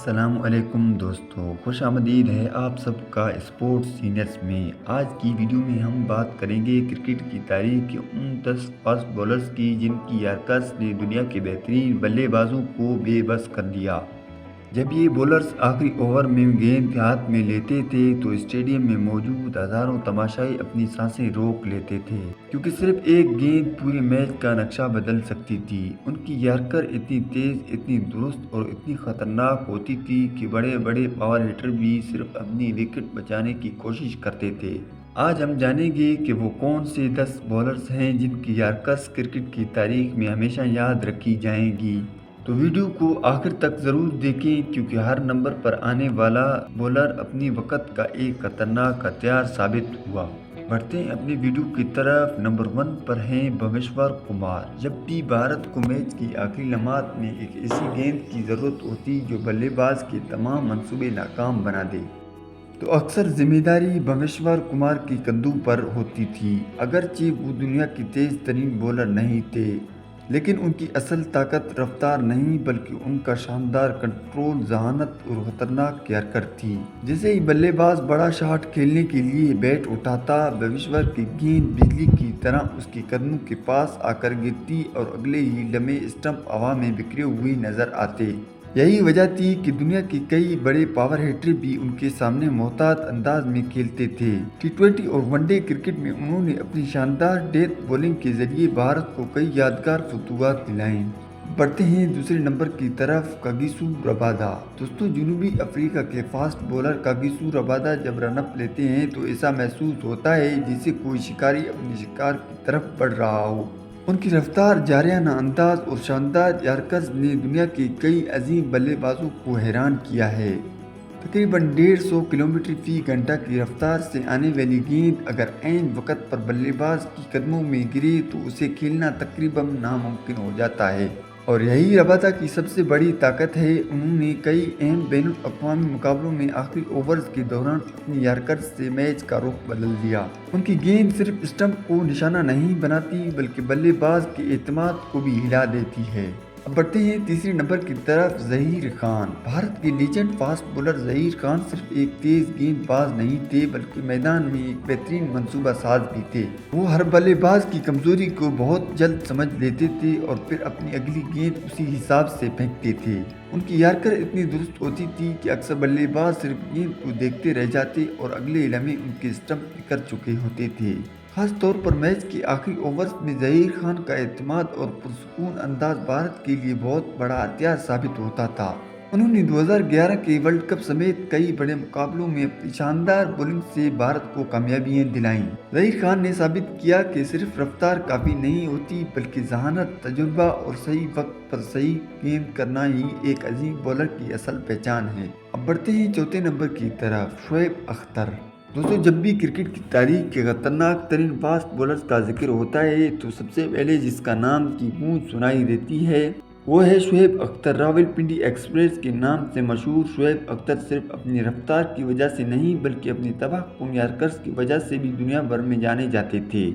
السلام علیکم دوستو، خوش آمدید ہے آپ سب کا اسپورٹس سینئرز میں۔ آج کی ویڈیو میں ہم بات کریں گے کرکٹ کی تاریخ کے ان 10 فاسٹ بولرز کی جن کی یارکرز نے دنیا کے بہترین بلے بازوں کو بے بس کر دیا۔ جب یہ بولرز آخری اوور میں گیند ہاتھ میں لیتے تھے تو اسٹیڈیم میں موجود ہزاروں تماشائی اپنی سانسیں روک لیتے تھے، کیونکہ صرف ایک گیند پورے میچ کا نقشہ بدل سکتی تھی۔ ان کی یارکر اتنی تیز، اتنی درست اور اتنی خطرناک ہوتی تھی کہ بڑے بڑے پاور ہٹر بھی صرف اپنی وکٹ بچانے کی کوشش کرتے تھے۔ آج ہم جانیں گے کہ وہ کون سے 10 بولرز ہیں جن کی یارکرز کرکٹ کی تاریخ میں ہمیشہ یاد رکھی جائیں گی۔ تو ویڈیو کو آخر تک ضرور دیکھیں، کیونکہ ہر نمبر پر آنے والا بولر اپنی وقت کا ایک خطرناک ہتھیار ثابت ہوا۔ بڑھتے ہیں اپنی ویڈیو کی طرف۔ نمبر 1 پر ہیں بھوینشور کمار۔ جب بھی بھارت کو میچ کی آخری لمحات میں ایک ایسی گیند کی ضرورت ہوتی جو بلے باز کے تمام منصوبے ناکام بنا دے، تو اکثر ذمہ داری بھوینشور کمار کے کندھوں پر ہوتی تھی۔ اگرچہ وہ دنیا کے تیز ترین بولر نہیں تھے، لیکن ان کی اصل طاقت رفتار نہیں بلکہ ان کا شاندار کنٹرول، ذہانت اور خطرناک یارکر تھی۔ جیسے ہی بلے باز بڑا شاٹ کھیلنے کے لیے بیٹ اٹھاتا، بھوینشور کی گیند بجلی کی طرح اس کے قدموں کے پاس آ کر گرتی اور اگلے ہی لمحے اسٹمپ ہوا میں بکھرے ہوئے نظر آتے۔ یہی وجہ تھی کہ دنیا کے کئی بڑے پاور ہٹر بھی ان کے سامنے محتاط انداز میں کھیلتے تھے۔ ٹی20 اور ون ڈے کرکٹ میں انہوں نے اپنی شاندار ڈیتھ بولنگ کے ذریعے بھارت کو کئی یادگار فتوحات دلائیں۔ بڑھتے ہیں دوسرے نمبر کی طرف۔ کاگیسو ربادہ۔ دوستو، جنوبی افریقہ کے فاسٹ بولر کاگیسو ربادہ جب رن اپ لیتے ہیں تو ایسا محسوس ہوتا ہے جیسے کوئی شکاری اپنے شکار کی طرف بڑھ رہا ہو۔ ان کی رفتار، جارحانہ انداز اور شاندار یارکرز نے دنیا کے کئی عظیم بلے بازوں کو حیران کیا ہے۔ تقریباً 150 کلومیٹر فی گھنٹہ کی رفتار سے آنے والی گیند اگر عین وقت پر بلے باز کی قدموں میں گرے تو اسے کھیلنا تقریباً ناممکن ہو جاتا ہے، اور یہی ربادہ کی سب سے بڑی طاقت ہے۔ انہوں نے کئی اہم بین الاقوامی مقابلوں میں آخری اوورز کے دوران اپنی یارکرز سے میچ کا رخ بدل دیا۔ ان کی گیند صرف اسٹمپ کو نشانہ نہیں بناتی بلکہ بلے باز کے اعتماد کو بھی ہلا دیتی ہے۔ اب بڑھتے ہیں تیسرے نمبر کی طرف۔ ظہیر خان۔ بھارت کے legend fast bowler Zaheer Khan صرف ایک تیز گیند باز نہیں تھے بلکہ میدان میں ایک بہترین منصوبہ ساز بھی تھے۔ وہ ہر بلے باز کی کمزوری کو بہت جلد سمجھ لیتے تھے اور پھر اپنی اگلی گیند اسی حساب سے پھینکتے تھے۔ ان کی یارکر اتنی درست ہوتی تھی کہ اکثر بلے باز صرف گیند کو دیکھتے رہ جاتے اور اگلے لمحے ان کے اسٹمپ بکھر چکے ہوتے تھے۔ خاص طور پر میچ کے آخری اوورز میں ظہیر خان کا اعتماد اور پرسکون انداز بھارت کے لیے بہت بڑا ہتھیار ثابت ہوتا تھا۔ انہوں نے 2011 کے ورلڈ کپ سمیت کئی بڑے مقابلوں میں اپنی شاندار بولنگ سے بھارت کو کامیابیاں دلائیں۔ ظہیر خان نے ثابت کیا کہ صرف رفتار کافی نہیں ہوتی بلکہ ذہانت، تجربہ اور صحیح وقت پر صحیح گیند کرنا ہی ایک عظیم بولر کی اصل پہچان ہے۔ اب بڑھتے ہیں چوتھے نمبر کی طرف۔ شعیب اختر۔ دوستو، جب بھی کرکٹ کی تاریخ کے خطرناک ترین فاسٹ بولرز کا ذکر ہوتا ہے تو سب سے پہلے جس کا نام کی گونج سنائی دیتی ہے وہ ہے شعیب اختر۔ راولپنڈی ایکسپریس کے نام سے مشہور شعیب اختر صرف اپنی رفتار کی وجہ سے نہیں بلکہ اپنی تباہ کن یارکرز کی وجہ سے بھی دنیا بھر میں جانے جاتے تھے۔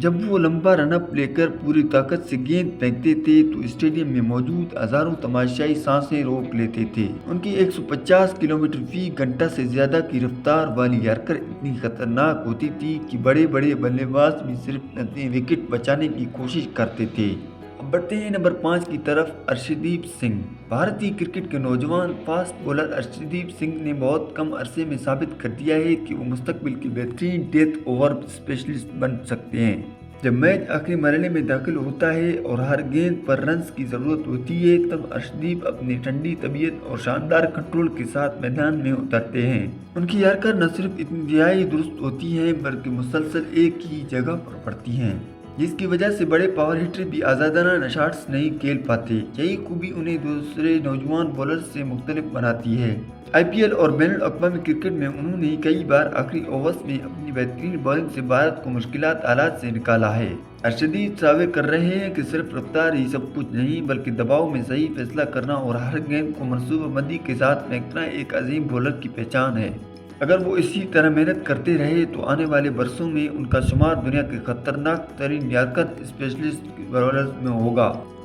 جب وہ لمبا رن اپ لے کر پوری طاقت سے گیند پھینکتے تھے تو اسٹیڈیم میں موجود ہزاروں تماشائی سانسیں روک لیتے تھے۔ ان کی 150 کلومیٹر فی گھنٹہ سے زیادہ کی رفتار والی یارکر اتنی خطرناک ہوتی تھی کہ بڑے بڑے بلے باز بھی صرف اپنی وکٹ بچانے کی کوشش کرتے تھے۔ اب بڑھتے ہیں نمبر 5 کی طرف۔ ارشدیپ سنگھ۔ بھارتی کرکٹ کے نوجوان فاسٹ بولر ارشدیپ سنگھ نے بہت کم عرصے میں ثابت کر دیا ہے کہ وہ مستقبل کے بہترین ڈیتھ اوور اسپیشلسٹ بن سکتے ہیں۔ جب میچ آخری مرحلے میں داخل ہوتا ہے اور ہر گیند پر رنز کی ضرورت ہوتی ہے تب ارشدیپ اپنی ٹھنڈی طبیعت اور شاندار کنٹرول کے ساتھ میدان میں اترتے ہیں۔ ان کی یارکر نہ صرف انتہائی درست ہوتی ہیں بلکہ مسلسل ایک ہی جگہ پر پڑتی ہیں، جس کی وجہ سے بڑے پاور ہٹر بھی آزادانہ شاٹس نہیں کھیل پاتے۔ یہی خوبی انہیں دوسرے نوجوان بولرز سے مختلف بناتی ہے۔ آئی پی ایل اور بین الاقوامی کرکٹ میں انہوں نے کئی بار آخری اوورز میں اپنی بہترین بولنگ سے بھارت کو مشکلات حالات سے نکالا ہے۔ ارشدیپ ثابت کر رہے ہیں کہ صرف رفتار ہی سب کچھ نہیں بلکہ دباؤ میں صحیح فیصلہ کرنا اور ہر گیند کو منصوبہ بندی کے ساتھ پھینکنا ایک عظیم بولر کی پہچان ہے۔ اگر وہ اسی طرح محنت کرتے رہے تو آنے والے برسوں میں ان کا شمار دنیا کے خطرناک ترین یارکر اسپیشلسٹ بولرز میں ہوگا۔